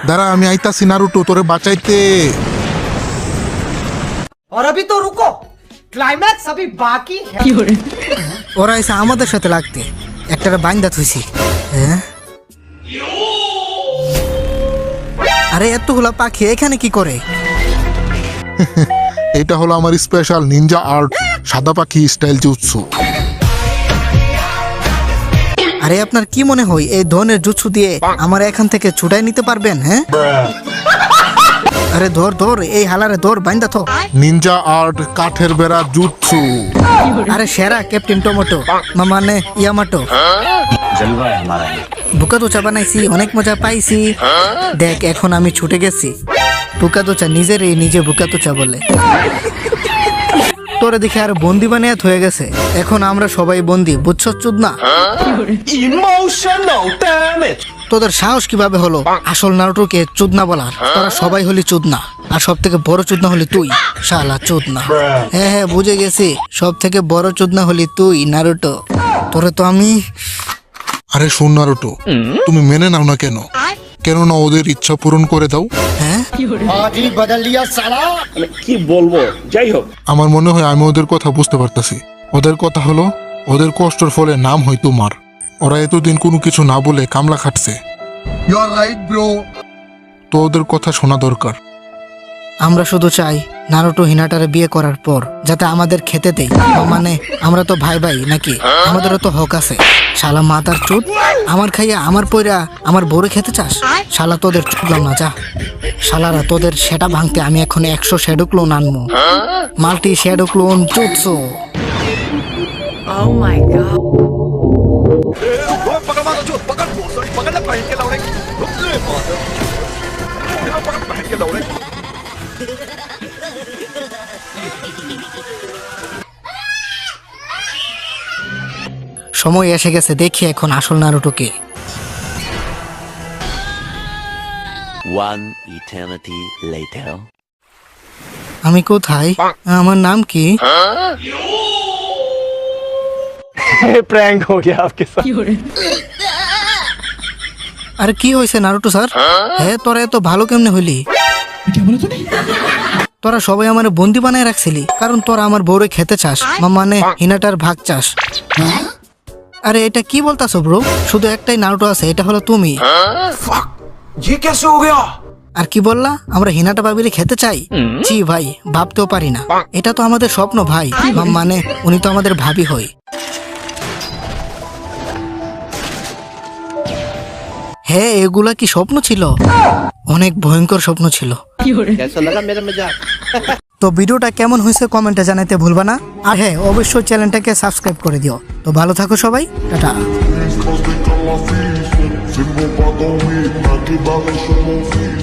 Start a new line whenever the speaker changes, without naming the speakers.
দাঁড়া আমি আইতাছি নারুটো তোরে বাঁচাইতে।
और अभी तो रुको, क्लाइमैक्स अभी बाकी है।
ওরা এসে আমাদের সাথে লাগতে একটা বাইন্দা থইছি। হ্যাঁ আরে এতগুলা পাখি এখানে কি করে?
এটা হলো আমার স্পেশাল নিনজা আর্ট সাদা পাখি স্টাইল জুৎসু।
আরে আপনার কি মনে হয় এই ধরনের জুৎসু দিয়ে আমার এখান থেকে ছুটাই নিতে পারবেন? হ্যাঁ আরে ধর ধর এই হালারে ধর বাইন্দা থো।
নিনজা আর্ট কাঠের বেড়া জুৎসু।
আরে সেরা ক্যাপ্টেন টমেটো মানে ইয়ামাটো বুকা দোচা বানাইছি, অনেক মজা পাইছি। দেখ এখন আমি ছুটে গেছি। বুকা দোচা নিজেরই নিজে বুকা দোচা বলে। তোরে দেখে আর বন্দি বানিয়ে হয়ে গেছে। এখন আমরা সবাই বন্দি, বুঝছো চুদনা? তোদের সাহস কিভাবে হলো আসল নারুটোকে চুদনা বলার? তোরা সবাই হলি চুদনা, আর সব থেকে বড় চুদনা হলি তুই, শালা চুদনা। হ্যাঁ হ্যাঁ বুঝে গেছি, সব থেকে বড় চুদনা হলি তুই নারুটো। তোরে তো আমি
আরে শোন নারুটো, তুমি মেনে নাও না কেন? কেননা ওদের ইচ্ছা পূরণ করে দাও।
হ্যাঁ
आज ही बदल लिया साला।
কি বলবো, যাই হোক।
আমার মনে হয় আমি ওদের কথা বুঝতে পারতাছি। ওদের কথা হলো ওদের কষ্টের ফলে নাম হয় তোমার। ওরা এতদিন কোনো কিছু না বলে কামলা খাটছে। তো ওদের কথা শোনা দরকার।
আমরা শুধু চাই নারুটো হিনাটারে বিয়ে করার পর যাতে আমাদের খেতে দেয়। মানে আমরা তো ভাই ভাই নাকি, আমাদেরও তো হক আছে। শালা মাতার চুদ, আমার খাইয়া আমার পয়রা আমার বউরে খেতে চাস? শালা তোদের চুদলাম না, যা। শালারা তোদের সেটা ভাঙতে আমি এখন 100 শ্যাডো ক্লোন আনবো। Multi shadow clone jutsu.
Oh my god.
সময় এসে গেছে, দেখি এখন আসল নারুটোকে।
One eternity later.
আমি কোথায়? আমার নাম কি?
प्रैंक हो गया आपके साथ।
আরে কি হয়েছে নারুটো স্যার? হ্যাঁ তোরা এত ভালো কেমনে হইলি? তোরা সবাই আমার বন্দি বানায় রাখছিলি কারণ তোরা আমার বউরে খেতে চাস, মানে হিনাটার ভাগ চাস। আরে এটা কি বলতাছো ব্রো? শুধু একটাই নারুটো আছে, এটা হলো তুমি।
ये कैसे हो गया?
আর কি বললা? আমরা হিনাটা বাবিরে খেতে চাই? জি ভাই, ভাবতেও পারি না। এটা তো আমাদের স্বপ্ন ভাই, মানে উনি তো আমাদের ভাবি হই। হ্যাঁ এগুলা কি স্বপ্ন ছিল? অনেক ভয়ঙ্কর স্বপ্ন ছিল।
कैसा लगा मेरा मजाक?
তো ভিডিওটা কেমন হয়েছে কমেন্টে জানাতে ভুলবা না। আর হ্যাঁ অবশ্যই চ্যানেলটাকে সাবস্ক্রাইব করে দিও। তো ভালো থাকো সবাই, tata.
Cause they got my feet. Single but don't meet. Not keep balance on my feet.